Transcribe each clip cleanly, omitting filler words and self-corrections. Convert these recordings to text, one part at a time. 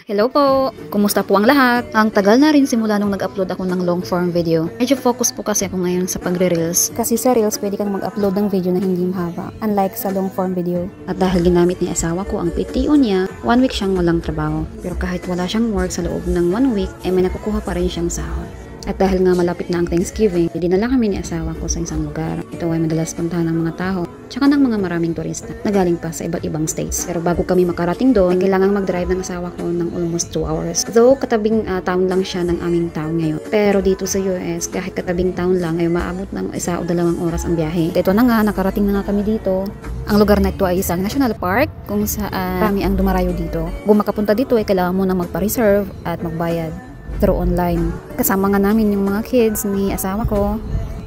Hello po! Kumusta po ang lahat? Ang tagal na rin simula nung nag-upload ako ng long form video. Medyo focus po kasi ako ngayon sa pagre-reels. Kasi sa reels, pwede kang mag-upload ng video na hindi mahaba. Unlike sa long form video. At dahil ginamit ni asawa ko ang PTO niya, 1 week siyang walang trabaho. Pero kahit wala siyang work sa loob ng 1 week, may nakukuha pa rin siyang sahod. At dahil nga malapit na ang Thanksgiving, dinala kami ni asawa ko sa isang lugar. Ito ay madalas puntahan ng mga tao, tsaka ng mga maraming turista na galing pa sa iba't ibang states. Pero bago kami makarating doon, ay kailangang mag-drive ng asawa ko ng almost 2 hours. Though katabing town lang siya ng aming town ngayon. Pero dito sa US, kahit katabing town lang, ay maabot ng 1 o 2 oras ang biyahe. At ito na nga, nakarating na nga kami dito. Ang lugar na ito ay isang national park kung saan marami ang dumarayo dito. Kung makapunta dito ay kailangan mo na magpa-reserve at magbayad through online. Kasama nga namin yung mga kids ni asawa ko.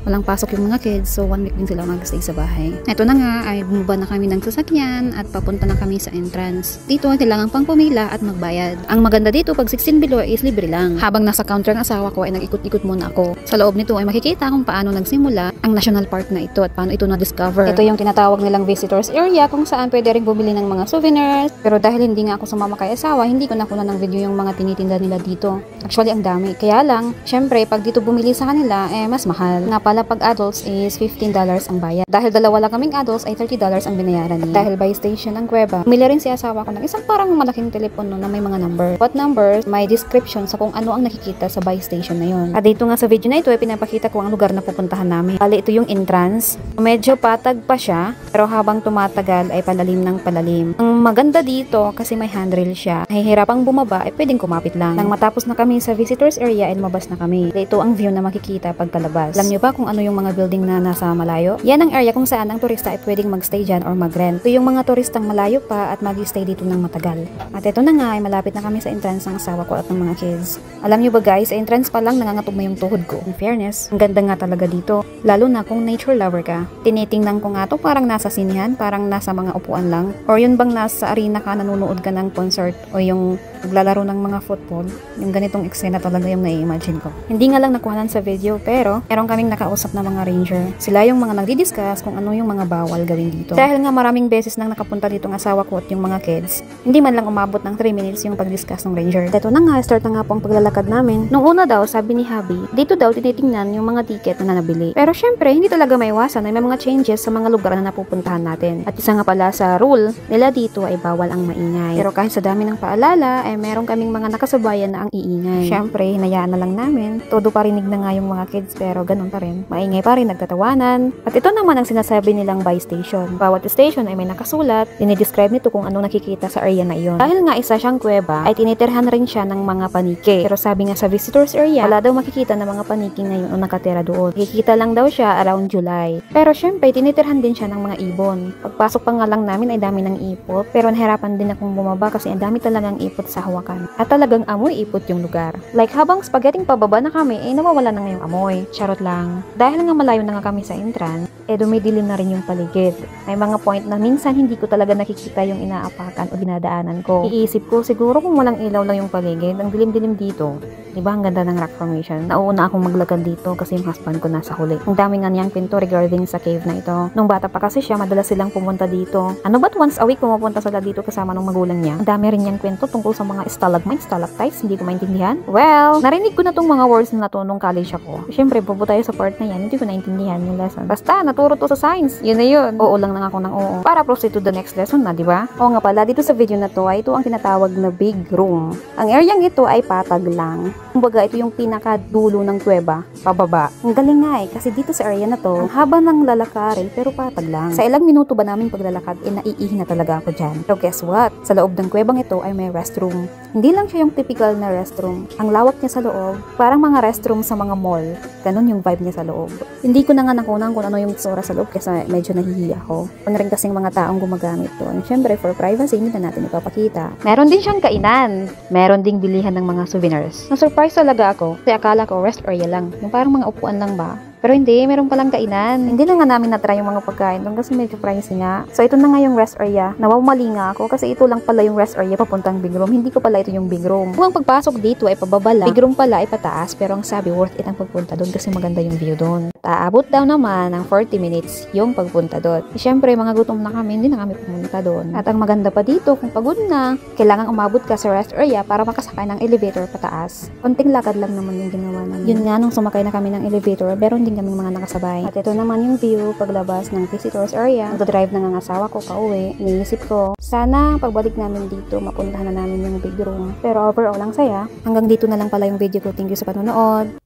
Walang pasok yung mga kids, so 1 week din sila mag-stay sa bahay. Ito na nga, ay bumaba na kami ng sasakyan at papunta na kami sa entrance. Dito ay kailangan pang pumila at magbayad. Ang maganda dito, pag 16 below is libre lang. Habang nasa counter ng asawa ko ay nag-ikot-ikot muna ako. Sa loob nito ay makikita kung paano nagsimula ang national park na ito at paano ito na-discover. Ito yung tinatawag nilang visitors area kung saan pwede rin bumili ng mga souvenirs. Pero dahil hindi nga ako sumama kay asawa, hindi ko nakuha ng video yung mga tinitinda nila dito. Actually, ang dami. Kaya lang, syempre, pag dito bumili sa kanila, mas mahal. Nga pala, pag adults is $15 ang bayad. Dahil dalawa lang kaming adults ay $30 ang binayaran niya. Dahil by station ng Cueva, bumili rin si asawa ko ng isang parang malaking telepono na may mga number. What numbers, may description sa kung ano ang nakikita sa buy station na yun. At dito nga sa video na ito ay pinapakita ko ang lugar na pupuntahan namin. Bali, ito yung entrance. Medyo patag pa siya, pero habang tumatagal ay palalim ng palalim. Ang maganda dito kasi may handrail siya. Nahihirapang bumaba ay pwedeng kumapit lang. Nang matapos na kami sa visitors area ay lumabas na kami. Ito ang view na makikita pagkalabas. Alam nyo ba kung ano yung mga building na nasa malayo? Yan ang area kung saan ang turista ay pwedeng magstay dyan or mag-rent. Ito yung mga turistang malayo pa at mag-stay dito ng matagal. At ito na nga ay malapit na kami sa entrance ng asawa ko at ng mga kids. Alam nyo ba guys, sa entrance pa lang nangangatugma yung tuhod ko. In fairness, ang ganda nga talaga dito. Lalo na kung nature lover ka. Tinitingnan ko nga to parang nasa sinihan, parang nasa mga upuan lang. Or yun bang nasa arena ka, nanonood ka ng concert o yung naglalaro ng mga football. Yung ganitong eksena talaga yung nai-imagine ko. Hindi nga lang nakuhanan sa video pero meron kaming nakausap na mga ranger. Sila yung mga nagdi-discuss kung ano yung mga bawal gawin dito. Dahil nga maraming beses nang nakapunta dito ang asawa ko at yung mga kids, hindi man lang umabot ng 3 minutes yung pag-discuss ng ranger. Ito na nga, start na nga po ang paglalakad namin. Nung una daw, sabi ni Habi, dito daw tinitingnan yung mga ticket na nabili. Pero syempre, hindi talaga maiwasan na may mga changes sa mga lugar na napupuntahan natin. At isa nga pala sa rule nila dito ay bawal ang maingay. Pero kahit sa dami ng paalala, ay meron kaming mga nakasabayan na ang iingay. Syempre, hinayaan na lang namin. Todo parinig na nga yung mga kids pero ganun pa rin. Maingay pa rin, nagtatawanan. At ito naman ang sinasabi nilang buy station. Bawat station ay may nakasulat. Dinidescribe nito kung ano nakikita sa area na iyon. Dahil nga isa siyang kuweba, ay tinitirhan rin siya ng mga panike. Pero sabi nga sa visitors area, wala daw makikita ng mga panike ngayon o nakatira doon. Makikita lang daw siya around July. Pero syempre, tinitirhan din siya ng mga ibon. Pagpasok pa nga lang namin ay dami ng ipot. Pero nahirapan din akong bumaba kasi ang dami talagang ipot sa hawakan. At talagang amoy ipot yung lugar. Like habang spaghetti pababa na kami, nawawala na nga yung amoy. Charot lang. Dahil nga malayo na nga kami sa entrance, dumidilim na rin yung paligid. May mga point na minsan hindi ko talaga nakikita yung inaapakan o dinadaanan ko. Iisip ko, siguro kung walang ilaw lang yung paligid, ang dilim-dilim dito. Diba ang ganda ng rock formation? Nauna akong maglakad dito kasi yung husband ko nasa huli. Ang dami nga niyang pinto regarding sa cave na ito. Nung bata pa kasi siya, madalas silang pumunta dito. Ano ba't once a week pumupunta sila dito kasama ng magulang niya? Ang dami rin niyang kwento tungkol sa mga stalagmites, stalactites, hindi ko maintindihan. Well, narinig ko na tong mga words na to nung college ako. Siyempre, pupunta tayo sa part na yan, hindi ko naintindihan yung lesson. Basta, naturo to sa science. Yun na yun. Oo lang ako ng oo. Para proceed to the next lesson na, di ba? Oo nga pala, dito sa video na to, ay ito ang tinatawag na big room. Ang areang ito ay patag lang. Kumbaga, ito yung pinakadulo ng kuweba, pababa. Ang galing nga kasi dito sa area na to, ang haba ng lalakarin, pero patag lang. Sa ilang minuto ba naming paglalakad, naiihi na talaga ako dyan. So guess what? Sa loob ng kuwebang ito ay may restroom. Hindi lang siya yung typical na restroom. Ang lawak niya sa loob, parang mga restroom sa mga mall. Ganon yung vibe niya sa loob. Hindi ko na nga nakunan kung ano yung tsura sa loob kasi medyo nahihiya ako. Ano rin kasing mga taong gumagamit doon. Siyempre, for privacy, hindi na natin ipapakita. Meron din siyang kainan. Meron ding bilihan ng mga souvenirs. Na-surprise talaga ako kasi akala ko rest area lang. Yung parang mga upuan lang ba? Pero hindi, meron palang kainan. Hindi na nga namin na-try yung mga pagkain doon kasi medyo pricey nga. So ito na nga yung rest area. Nawawmali nga ako kasi ito lang pala yung rest area papuntang big room. Hindi ko pala ito yung big room. Kung ang pagpasok dito ay pababa lang, big room pala ay pataas. Pero ang sabi worth it ang pagpunta doon kasi maganda yung view doon. At aabot daw naman ng 40 minutes yung pagpunta doon. Siyempre, mga gutom na kami, hindi na kami pumunta doon. At ang maganda pa dito, kung pagod na, kailangan umabot ka sa rest area para makasakay ng elevator pataas. Konting lakad lang naman yung ginawa namin. Yun nga, nung sumakay na kami ng elevator, meron din kaming mga nakasabay. At ito naman yung view paglabas ng visitors area. Nagdadrive na nga ang asawa ko pauwi. Iniisip ko, sana pagbalik namin dito, mapuntahan na namin yung big room. Pero overall lang saya. Hanggang dito na lang pala yung video ko. Thank you sa panonood.